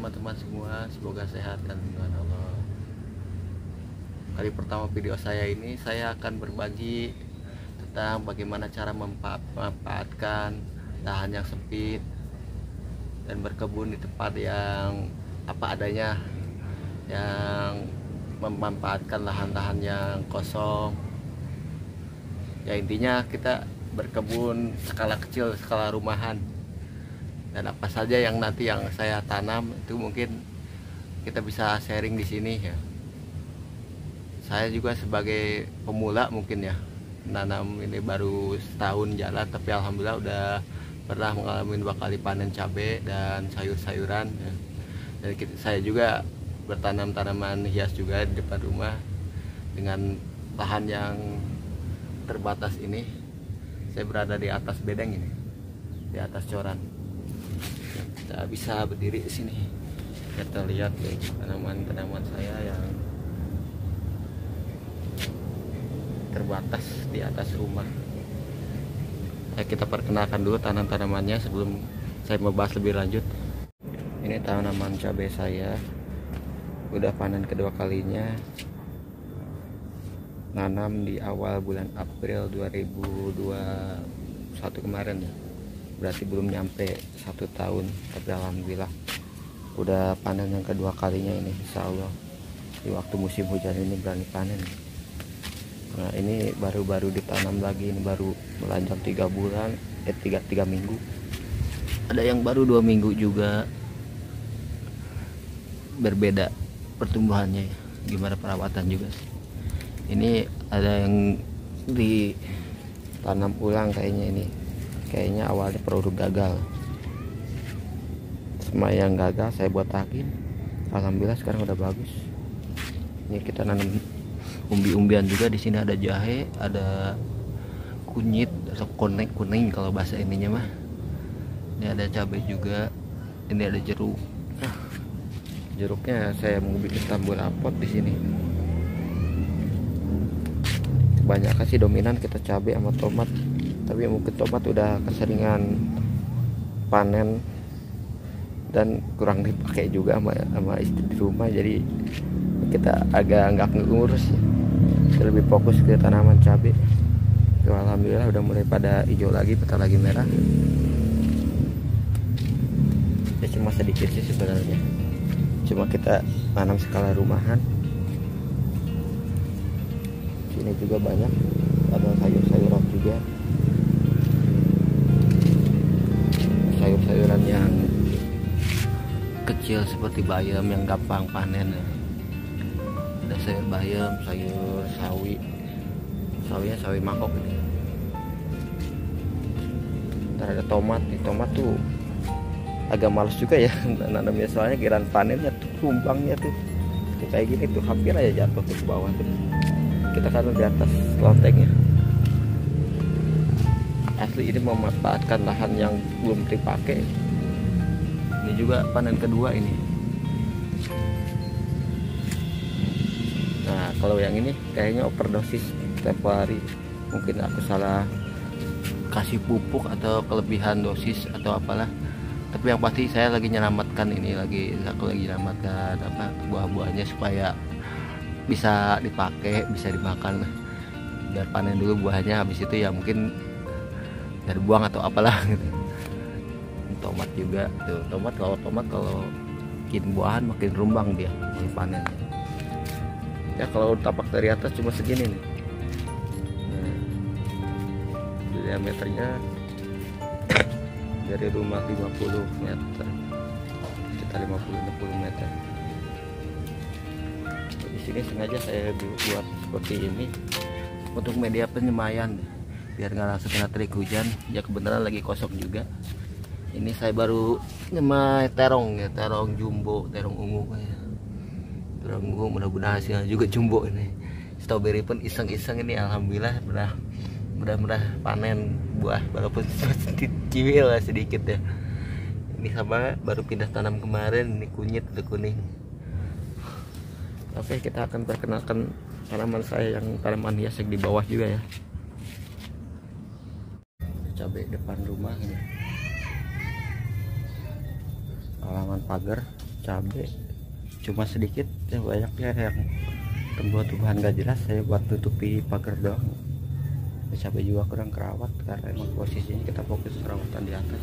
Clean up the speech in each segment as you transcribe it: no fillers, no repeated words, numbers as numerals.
teman-teman semua, semoga sehat dan Tuhan Allah. Kali pertama video saya ini saya akan berbagi tentang bagaimana cara memanfaatkan lahan yang sempit dan berkebun di tempat yang apa adanya, yang memanfaatkan lahan-lahan yang kosong. Ya intinya kita berkebun skala kecil, skala rumahan. Dan apa saja yang nanti yang saya tanam itu mungkin kita bisa sharing di sini ya. Saya juga sebagai pemula mungkin ya, nanam ini baru setahun jalan, tapi alhamdulillah udah pernah mengalami 2 kali panen cabai dan sayur-sayuran ya. Dan saya juga bertanam tanaman hias juga di depan rumah dengan lahan yang terbatas ini. Saya berada di atas bedeng ini, di atas coran. Kita bisa berdiri di sini. Kita lihat nih tanaman-tanaman saya yang terbatas di atas rumah. Kita perkenalkan dulu tanam-tanamannya sebelum saya membahas lebih lanjut. Ini tanaman cabai saya, udah panen kedua kalinya. Nanam di awal bulan April 2021 kemarin ya. Berarti belum nyampe 1 tahun, tapi alhamdulillah udah panen yang kedua kalinya ini, insya Allah di waktu musim hujan ini berani panen. Nah ini baru ditanam lagi, ini baru melanjang 3 bulan, 3 minggu. Ada yang baru 2 minggu juga. Berbeda pertumbuhannya, gimana perawatan juga sih. Ini ada yang ditanam ulang kayaknya ini. Kayaknya awalnya produk gagal. Semua yang gagal saya botakin. Alhamdulillah sekarang udah bagus. Ini kita nanam umbi-umbian juga. Di sini ada jahe, ada kunyit atau kuning kalau bahasa ininya mah. Ini ada cabai juga. Ini ada jeruk. Nah, jeruknya saya mau bikin tambur apot di sini. Kebanyakan sih dominan kita cabai sama tomat. Tapi mungkin tomat udah keseringan panen dan kurang dipakai juga sama istri di rumah, jadi kita agak nggak ngurus ya. Kita lebih fokus ke tanaman cabai. Alhamdulillah udah mulai pada hijau lagi, bentar lagi merah. Ya cuma sedikit sih sebenarnya, cuma kita tanam skala rumahan. Sini juga banyak, ada sayur-sayuran juga. Sayur-sayuran yang kecil seperti bayam yang gampang panen ya. Ada sayur bayam, sayur sawi. Sawinya sawi mangkok ini. Ntar ada tomat. Nih tomat tuh agak males juga ya nanamnya, soalnya giliran panennya tuh tumbangnya tuh kayak gini tuh hampir aja jatuh ke bawah tuh. Kita kan di atas lontengnya. Asli ini memanfaatkan lahan yang belum dipakai. Ini juga panen kedua ini. Nah kalau yang ini kayaknya overdosis tempo hari. Mungkin aku salah kasih pupuk atau kelebihan dosis atau apalah. Tapi yang pasti saya lagi nyelamatkan ini, aku lagi nyelamatkan apa buah-buahnya supaya bisa dipakai, bisa dimakan. Biar panen dulu buahnya, habis itu ya mungkin dari buang atau apalah gitu. Tomat juga tuh, tomat kalau bikin buahan makin rumbang dia makin panen ya. Kalau tapak dari atas cuma segini nih. Nah, diameternya dari rumah 50 meter, sekitar 50-60 meter. Di sini sengaja saya buat seperti ini untuk media penyemayan biar nggak langsung kena terik hujan. Ya kebenaran lagi kosong juga. Ini saya baru nyemai terong ya, terong jumbo, terong ungu ya. Terong ungu mudah-mudahan hasilnya juga jumbo ini. Strawberry pun iseng-iseng ini alhamdulillah mudah panen buah walaupun cicil sedikit ya. Ini sama baru pindah tanam kemarin, ini kunyit udah kuning. Oke, kita akan perkenalkan tanaman saya yang tanaman hias yang di bawah juga ya. Cabai depan rumah ini, halaman pagar cabai cuma sedikit ya, banyaknya yang tumbuhan gak jelas saya buat tutupi pagar doang. Cabai juga kurang kerawat karena emang posisinya kita fokus perawatan di atas.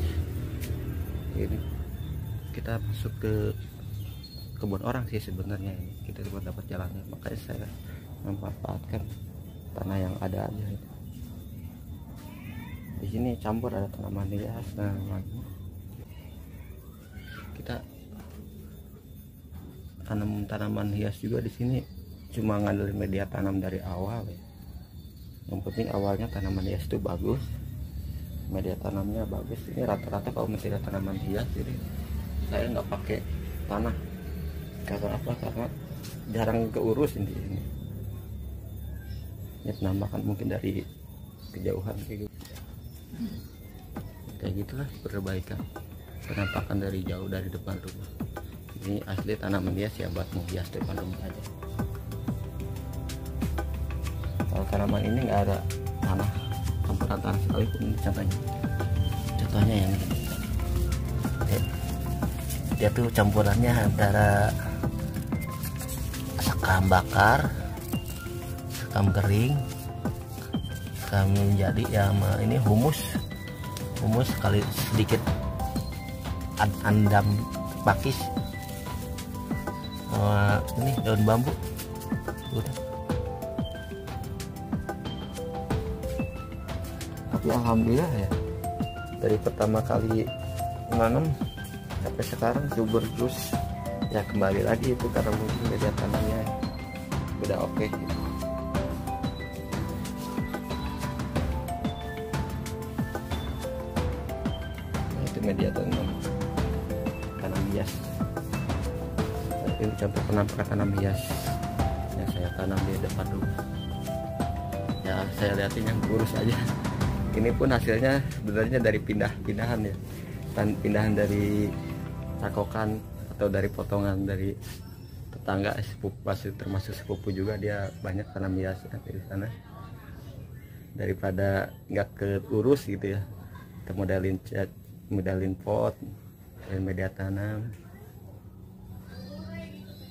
Ini kita masuk ke kebun orang sih sebenarnya, ini kita buat dapat jalannya, makanya saya memanfaatkan tanah yang ada aja. Di sini campur ada tanaman hias, kita tanam tanaman hias juga di sini cuma ngandelin media tanam dari awal ya. Yang penting awalnya tanaman hias itu bagus, media tanamnya bagus. Ini rata-rata kalau media tanaman hias, jadi saya nggak pakai tanah. Karena apa? Karena jarang keurus ini. Ya penambahan mungkin dari kejauhan kayak gitulah, perbaikan penampakan dari jauh dari depan rumah. Ini asli tanaman hias ya, buat menghias depan rumah aja. Kalau tanaman ini nggak ada tanah, campuran tanah sekali pun. Contohnya yang ini, dia tuh campurannya antara sekam bakar, sekam kering, sekam jadi ya, ini humus kali sedikit andam pakis, ini daun bambu udah. Tapi alhamdulillah ya, dari pertama kali nanam sampai sekarang subur terus ya. Kembali lagi itu karena mungkin media tanamnya udah oke gitu. Nah, itu media tanam hias. Nah, ini contoh penampakan tanam hias yang saya tanam di depan rumah ya. Saya lihatin yang kurus aja. Ini pun hasilnya sebenarnya dari pindahan ya, pindahan dari rakokan atau dari potongan dari tetangga sepupu, termasuk sepupu juga, dia banyak tanam hias di sana. Daripada nggak keurus gitu ya, kita modalin pot dan media tanam.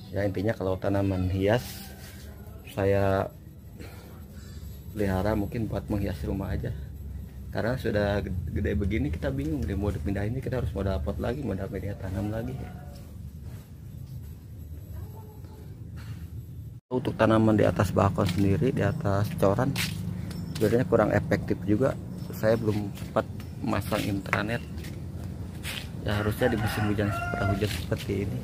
Ya intinya kalau tanaman hias saya pelihara mungkin buat menghias rumah aja. Karena sudah gede begini kita bingung deh mau dipindahin, kita harus modal pot lagi, modal media tanam lagi. Untuk tanaman di atas balkon sendiri, di atas coran, sebenarnya kurang efektif juga. Saya belum sempat masang intranet. Ya harusnya di musim hujan seperti ini,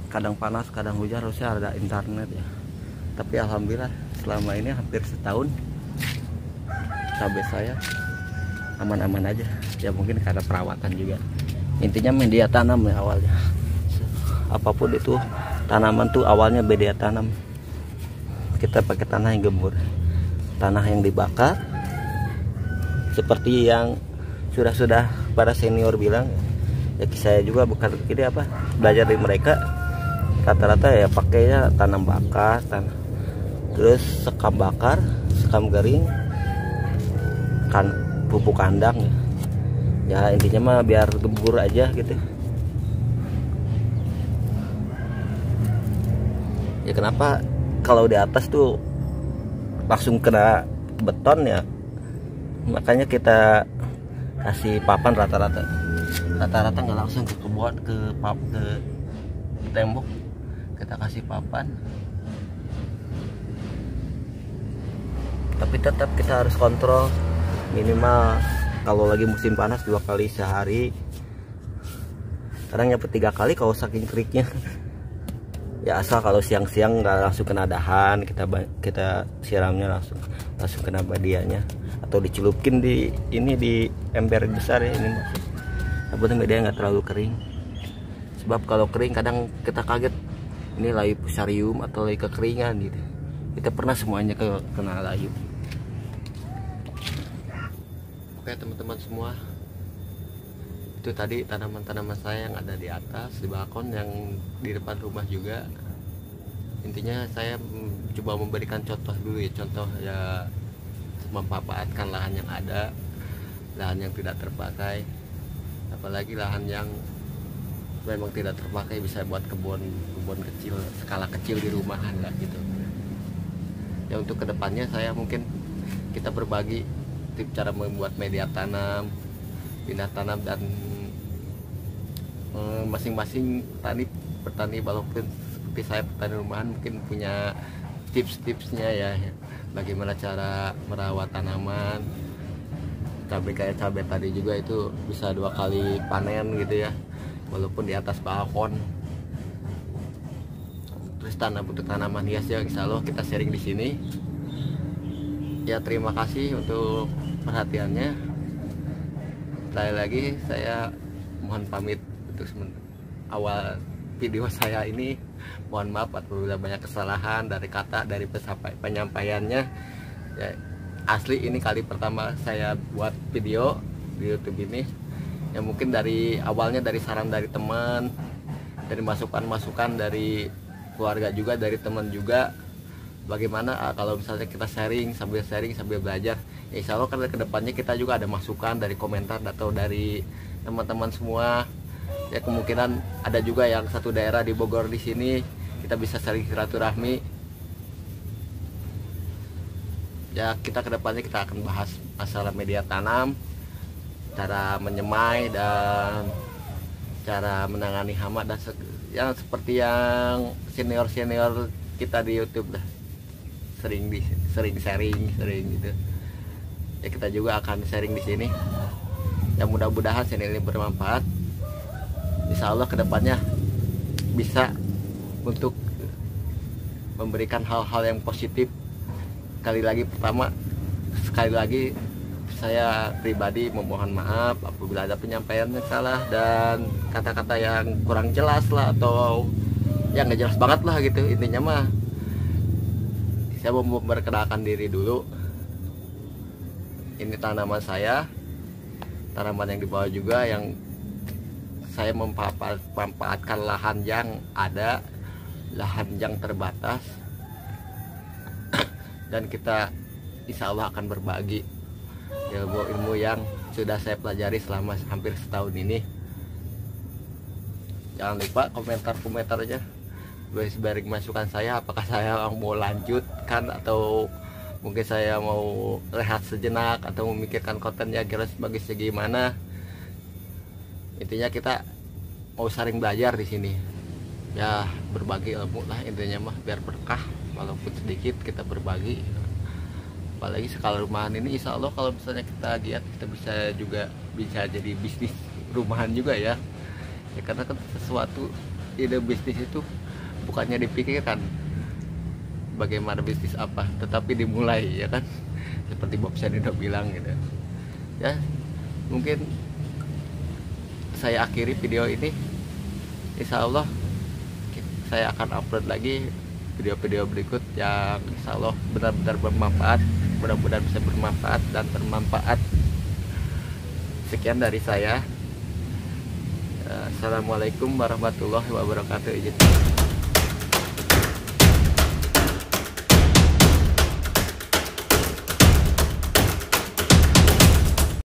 kadang panas kadang hujan, harusnya ada internet ya. Tapi alhamdulillah selama ini hampir setahun cabai saya aman-aman aja ya, mungkin karena perawatan juga. Intinya media tanam ya awalnya, apapun itu tanaman tuh awalnya media tanam. Kita pakai tanah yang gembur, tanah yang dibakar, seperti yang sudah para senior bilang ya. Saya juga bukan ini apa, belajar dari mereka, rata-rata ya pakainya tanam bakar, terus sekam bakar, sekam kering, kan pupuk kandang ya. Intinya mah biar gembur aja gitu ya. Kenapa kalau di atas tuh langsung kena beton ya, makanya kita kasih papan rata-rata nggak langsung ke kebun, ke tembok, kita kasih papan. Tapi tetap kita harus kontrol minimal kalau lagi musim panas 2 kali sehari, kadang nyampe 3 kali kalau saking keriknya ya. Asal kalau siang-siang nggak langsung kena dahan, kita siramnya langsung kena medianya, atau dicelupin di ember besar ya. Ini maksudnya media nggak terlalu kering, sebab kalau kering kadang kita kaget ini layu fusarium atau layu kekeringan gitu. Kita pernah semuanya kena layu. Oke teman-teman semua, itu tadi tanaman-tanaman saya yang ada di atas, di balkon, yang di depan rumah juga. Intinya saya coba memberikan contoh dulu ya, contoh ya, memanfaatkan lahan yang ada, lahan yang tidak terpakai, apalagi lahan yang memang tidak terpakai bisa buat kebun kecil, skala kecil di rumahan lah gitu. Ya untuk kedepannya saya mungkin kita berbagi tip cara membuat media tanam, pindah tanam, dan masing-masing petani walaupun seperti saya petani rumahan mungkin punya tips-tipsnya ya, bagaimana cara merawat tanaman. Cabai kayak cabai tadi juga itu bisa 2 kali panen gitu ya, walaupun di atas balkon. Terus untuk tanaman hias ya, insya Allah kita sharing di sini. Ya terima kasih untuk perhatiannya. Sekali lagi saya mohon pamit untuk awal video saya ini. Mohon maaf apabila banyak kesalahan dari kata, dari penyampaiannya ya. Asli ini kali pertama saya buat video di YouTube ini. Ya mungkin dari awalnya dari saran dari teman, dari masukan-masukan dari keluarga juga, dari teman juga. Bagaimana kalau misalnya kita sharing sambil belajar. Ya insya Allah kan kedepannya kita juga ada masukan dari komentar atau dari teman-teman semua. Ya kemungkinan ada juga yang satu daerah di Bogor di sini, kita bisa saling silaturahmi. Ya kita kedepannya kita akan bahas masalah media tanam, cara menyemai, dan cara menangani hama, dan yang seperti yang senior kita di YouTube lah, sering sharing gitu. Ya kita juga akan sharing di sini. Ya mudah-mudahan channel ini bermanfaat. Insya Allah kedepannya bisa untuk memberikan hal-hal yang positif. Sekali lagi saya pribadi memohon maaf apabila ada penyampaian yang salah dan kata-kata yang kurang jelas lah, atau yang nggak jelas banget lah gitu. Intinya mah saya mau memperkenalkan diri dulu. Ini tanaman saya, tanaman yang di bawah juga, yang saya memanfaatkan lahan yang ada, lahan yang terbatas, dan kita insya Allah akan berbagi ilmu yang sudah saya pelajari selama hampir setahun ini. Jangan lupa komentar aja, beri masukan saya, apakah saya mau lanjutkan atau mungkin saya mau rehat sejenak, atau memikirkan kontennya kira bagusnya gimana. Intinya kita mau saling belajar di sini. Ya berbagi ilmu lah intinya mah, biar berkah walaupun sedikit kita berbagi. Apalagi skala rumahan ini insya Allah kalau misalnya kita giat, kita bisa jadi bisnis rumahan juga ya. Ya karena kan sesuatu ide bisnis itu bukannya dipikirkan bagaimana bisnis apa, tetapi dimulai ya kan, seperti Bob Shanino bilang gitu ya. Mungkin saya akhiri video ini. Insya Allah saya akan upload lagi video-video berikut yang insya Allah benar-benar bermanfaat, mudah-mudahan bisa bermanfaat dan bermanfaat. Sekian dari saya. Assalamualaikum warahmatullahi wabarakatuh.